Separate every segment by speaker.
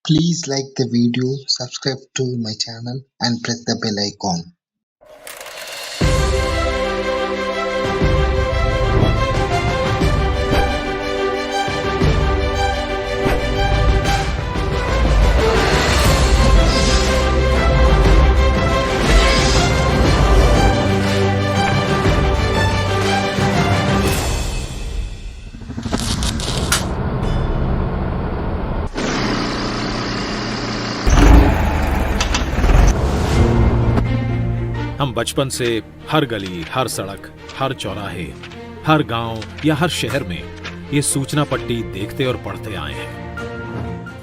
Speaker 1: Please like the video, subscribe to my channel and press the bell icon.
Speaker 2: हम बचपन से हर गली, हर सड़क, हर चौराहे, हर गांव या हर शहर में ये सूचना पट्टी देखते और पढ़ते आए हैं।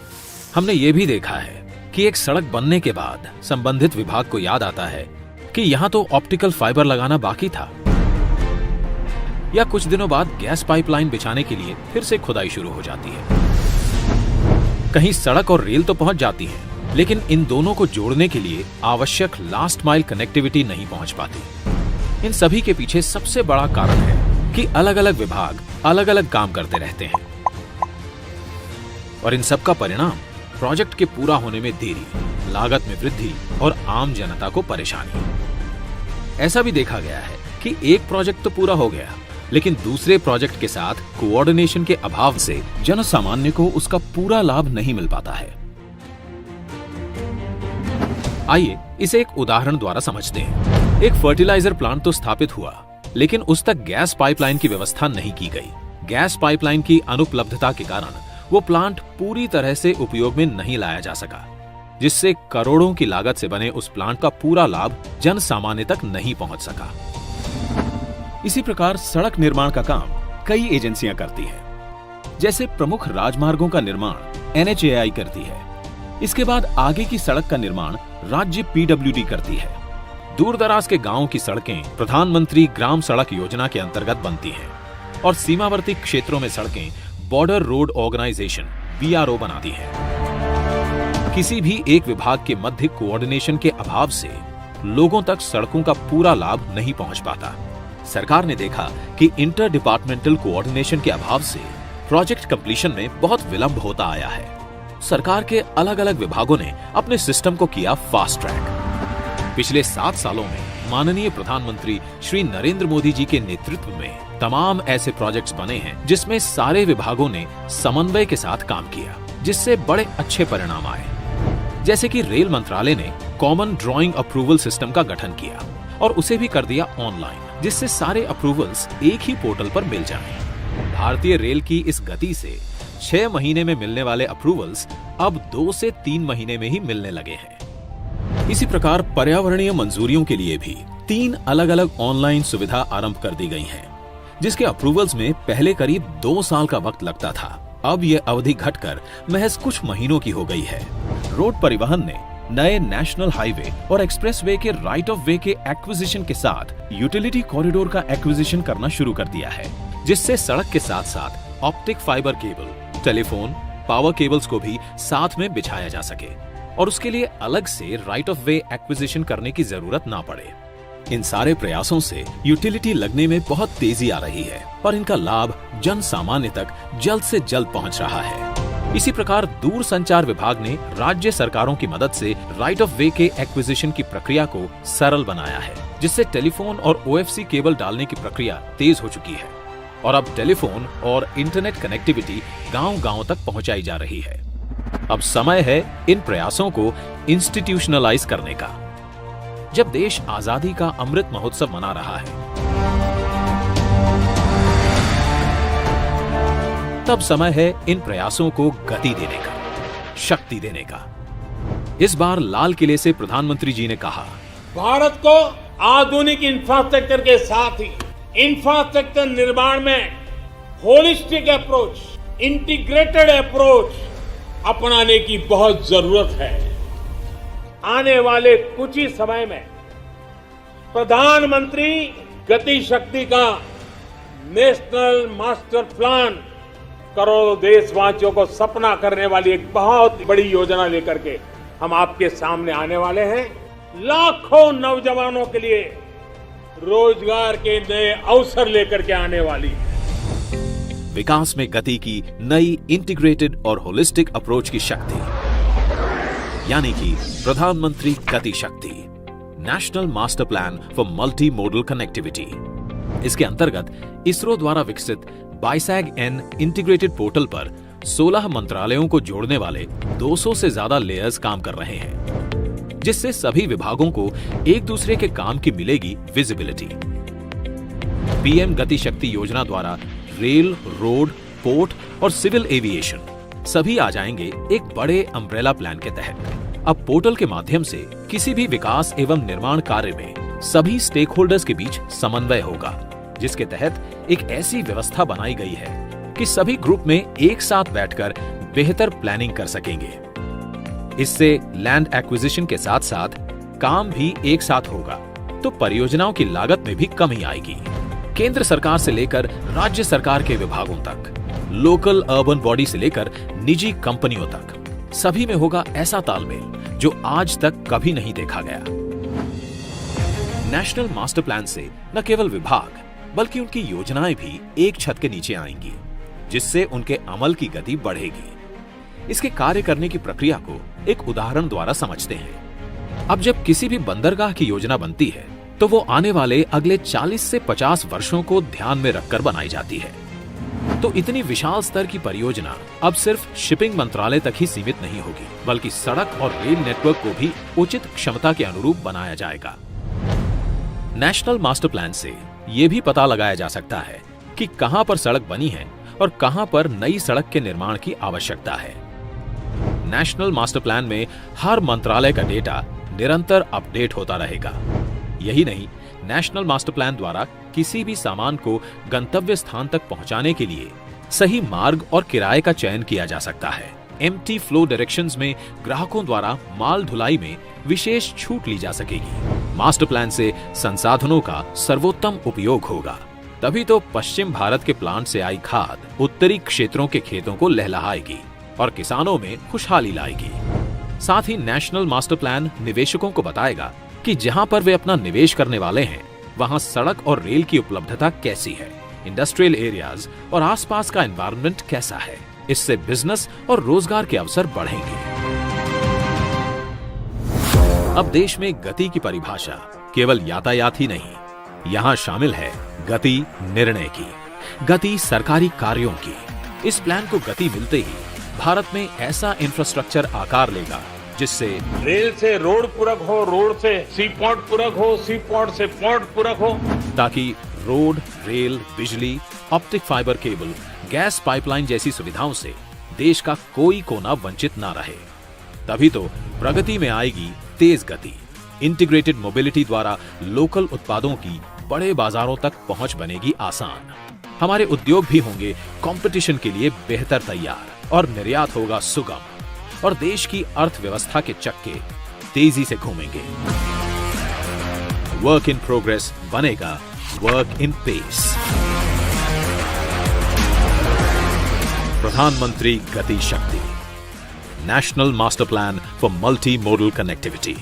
Speaker 2: हमने ये भी देखा है कि एक सड़क बनने के बाद संबंधित विभाग को याद आता है कि यहां तो ऑप्टिकल फाइबर लगाना बाकी था, या कुछ दिनों बाद गैस पाइपलाइन बिछाने के लिए फिर से खुदाई शुरू हो जाती है। कहीं सड़क और रेल तो पहुंच जाती है, लेकिन इन दोनों को जोड़ने के लिए आवश्यक लास्ट माइल कनेक्टिविटी नहीं पहुंच पाती। इन सभी के पीछे सबसे बड़ा कारण है कि अलग अलग विभाग अलग अलग काम करते रहते हैं, और इन सब का परिणाम प्रोजेक्ट के पूरा होने में देरी, लागत में वृद्धि और आम जनता को परेशानी। ऐसा भी देखा गया है कि एक प्रोजेक्ट तो पूरा हो गया, लेकिन दूसरे प्रोजेक्ट के साथ कोऑर्डिनेशन के अभाव से जन सामान्य को उसका पूरा लाभ नहीं मिल पाता है। आइए इसे एक उदाहरण द्वारा समझते हैं। एक फर्टिलाइजर प्लांट तो स्थापित हुआ, लेकिन उस तक गैस पाइपलाइन की व्यवस्था नहीं की गई। गैस पाइपलाइन की अनुपलब्धता के कारण वो प्लांट पूरी तरह से उपयोग में नहीं लाया जा सका, जिससे करोड़ों की लागत से बने उस प्लांट का पूरा लाभ जन सामान्य तक नहीं पहुंच सका। इसी प्रकार सड़क निर्माण का काम कई एजेंसियां करती हैं। जैसे प्रमुख राजमार्गों का निर्माण NHAI करती है। इसके बाद आगे की सड़क का निर्माण राज्य PWD करती है। दूर दराज के गांवों की सड़कें प्रधानमंत्री ग्राम सड़क योजना के अंतर्गत बनती हैं, और सीमावर्ती क्षेत्रों में सड़कें बॉर्डर रोड ऑर्गेनाइजेशन BRO बनाती हैं। किसी भी एक विभाग के मध्य कोऑर्डिनेशन के अभाव से लोगों तक सड़कों का पूरा लाभ नहीं पहुंच पाता। सरकार ने देखा कि इंटर डिपार्टमेंटल कोऑर्डिनेशन के अभाव से प्रोजेक्ट कंप्लीशन में बहुत विलंब होता आया है। सरकार के अलग अलग विभागों ने अपने सिस्टम को किया फास्ट ट्रैक। पिछले 7 सालों में माननीय प्रधानमंत्री श्री नरेंद्र मोदी जी के नेतृत्व में तमाम ऐसे प्रोजेक्ट्स बने हैं जिसमें सारे विभागों ने समन्वय के साथ काम किया, जिससे बड़े अच्छे परिणाम आए। जैसे कि रेल मंत्रालय ने कॉमन ड्राइंग अप्रूवल सिस्टम का गठन किया और उसे भी कर दिया ऑनलाइन, जिससे सारे अप्रूवल्स एक ही पोर्टल पर मिल जाएं। भारतीय रेल की इस गति से 6 महीने में मिलने वाले अप्रूवल्स अब 2 से 3 महीने में ही मिलने लगे हैं। इसी प्रकार पर्यावरणीय मंजूरियों के लिए भी 3 अलग अलग ऑनलाइन सुविधा आरंभ कर दी गई हैं, जिसके अप्रूवल्स में पहले करीब 2 साल का वक्त लगता था। अब यह अवधि घटकर महज कुछ महीनों की हो गई है। रोड परिवहन ने नए नेशनल हाईवे और एक्सप्रेसवे के राइट ऑफ वे के एक्विजिशन के साथ यूटिलिटी कॉरिडोर का एक्विजिशन करना शुरू कर दिया है, जिससे सड़क के साथ साथ optic fibre cable, telephone, power cables को भी साथ में बिछाया जा सके, और उसके लिए अलग से राइट ऑफ वे एक्विजिशन करने की जरूरत ना पड़े। इन सारे प्रयासों से यूटिलिटी लगने में बहुत तेजी आ रही है, और इनका लाभ जन सामान्य तक जल्द से जल्द पहुंच रहा है। इसी प्रकार दूर संचार विभाग ने राज्य सरकारों की मदद से राइट ऑफ वे के एक्विजिशन की प्रक्रिया को सरल बनाया है, जिससे टेलीफोन और OFC केबल डालने की प्रक्रिया तेज हो चुकी है, और अब टेलीफोन और इंटरनेट कनेक्टिविटी गांव-गांव तक पहुंचाई जा रही है। अब समय है इन प्रयासों को इंस्टीट्यूशनलाइज करने का। जब देश आजादी का अमृत महोत्सव मना रहा है, तब समय है इन प्रयासों को गति देने का, शक्ति देने का। इस बार लाल किले से प्रधानमंत्री जी ने कहा,
Speaker 3: भारत को आधुनिक इंफ्रास्ट्रक्चर के साथ ही इंफ्रास्ट्रक्चर निर्माण में होलिस्टिक अप्रोच, इंटीग्रेटेड अप्रोच अपनाने की बहुत जरूरत है। आने वाले कुछ ही समय में प्रधानमंत्री गति शक्ति का नेशनल मास्टर प्लान करोड़ों देशवासियों को सपना करने वाली एक बहुत बड़ी योजना लेकर के हम आपके सामने आने वाले हैं। लाखों नौजवानों के लिए रोजगार के नए अवसर लेकर के आने वाली है।
Speaker 2: विकास में गति की नई इंटीग्रेटेड और होलिस्टिक अप्रोच की शक्ति यानी कि प्रधानमंत्री गति शक्ति, national master plan for multi modal connectivity. इसके अंतर्गत इसरो द्वारा विकसित बाइसैग-N इंटीग्रेटेड पोर्टल पर 16 मंत्रालयों को जोड़ने वाले 200 से ज्यादा लेयर्स काम कर रहे हैं, जिससे सभी विभागों को एक दूसरे के काम की मिलेगी विजिबिलिटी। पीएम गति शक्ति योजना द्वारा रेल, रोड, पोर्ट और सिविल एविएशन सभी आ जाएंगे एक बड़े अम्ब्रेला प्लान के तहत। अब पोर्टल के माध्यम से किसी भी विकास एवं निर्माण कार्य में सभी स्टेक होल्डर्स के बीच समन्वय होगा, जिसके तहत एक ऐसी व्यवस्था बनाई गई है कि सभी ग्रुप में एक साथ बैठकर बेहतर प्लानिंग कर सकेंगे। इससे लैंड एक्विजिशन के साथ साथ काम भी एक साथ होगा, तो परियोजनाओं की लागत में भी कमी आएगी। केंद्र सरकार से लेकर राज्य सरकार के विभागों तक, लोकल अर्बन बॉडी से लेकर निजी कंपनियों तक, सभी में होगा ऐसा तालमेल जो आज तक कभी नहीं देखा गया। नेशनल मास्टर प्लान से न केवल विभाग बल्कि उनकी योजनाएं भी एक छत के नीचे आएंगी, जिससे उनके अमल की गति बढ़ेगी। इसके कार्य करने की प्रक्रिया को एक उदाहरण द्वारा समझते हैं। अब जब किसी भी बंदरगाह की योजना बनती है तो वो आने वाले अगले 40 से 50 वर्षों को ध्यान में रखकर बनाई जाती है। तो इतनी विशाल स्तर की परियोजना अब सिर्फ शिपिंग मंत्रालय तक ही सीमित नहीं होगी, बल्कि सड़क और रेल नेटवर्क को भी उचित क्षमता के अनुरूप बनाया जाएगा। नेशनल मास्टर प्लान से ये भी पता लगाया जा सकता है कि कहां पर सड़क बनी है और कहां पर नई सड़क के निर्माण की आवश्यकता है। नेशनल मास्टर प्लान में हर मंत्रालय का डेटा निरंतर अपडेट होता रहेगा। यही नहीं, नेशनल मास्टर प्लान द्वारा किसी भी सामान को गंतव्य स्थान तक पहुंचाने के लिए सही मार्ग और किराए का चयन किया जा सकता है। एम्प्टी फ्लो डायरेक्शंस में ग्राहकों द्वारा माल ढुलाई में विशेष छूट ली जा सकेगी। मास्टर प्लान से संसाधनों का सर्वोत्तम उपयोग होगा, तभी तो पश्चिम भारत के प्लांट से आई खाद उत्तरी क्षेत्रों के खेतों को लहलहाएगी और किसानों में खुशहाली लाएगी। साथ ही नेशनल मास्टर प्लान निवेशकों को बताएगा कि जहां पर वे अपना निवेश करने वाले हैं वहां सड़क और रेल की उपलब्धता कैसी है, इंडस्ट्रियल एरियाज और आसपास का एनवायरनमेंट कैसा है। इससे बिजनेस और रोजगार के अवसर बढ़ेंगे। अब देश में गति की परिभाषा केवल यातायात ही नहीं, यहाँ शामिल है गति निर्णय की, गति सरकारी कार्यों की। इस प्लान को गति मिलते ही भारत में ऐसा इंफ्रास्ट्रक्चर आकार लेगा जिससे
Speaker 3: रेल से रोड पूरक हो, रोड से सी पोर्ट पूरक हो, सी पोर्ट से पोर्ट पूरक हो,
Speaker 2: ताकि रोड, रेल, बिजली, optic fibre cable, gas pipeline जैसी सुविधाओं से देश का कोई कोना वंचित ना रहे। तभी तो प्रगति में आएगी तेज गति। इंटीग्रेटेड मोबिलिटी द्वारा लोकल उत्पादों की बड़े बाजारों तक पहुंच बनेगी आसान। हमारे उद्योग भी होंगे कंपटीशन के लिए बेहतर तैयार और निर्यात होगा सुगम, और देश की अर्थव्यवस्था के चक्के तेजी से घूमेंगे। वर्क इन प्रोग्रेस बनेगा वर्क इन पेस। प्रधानमंत्री गति शक्ति, national master plan for multi modal connectivity.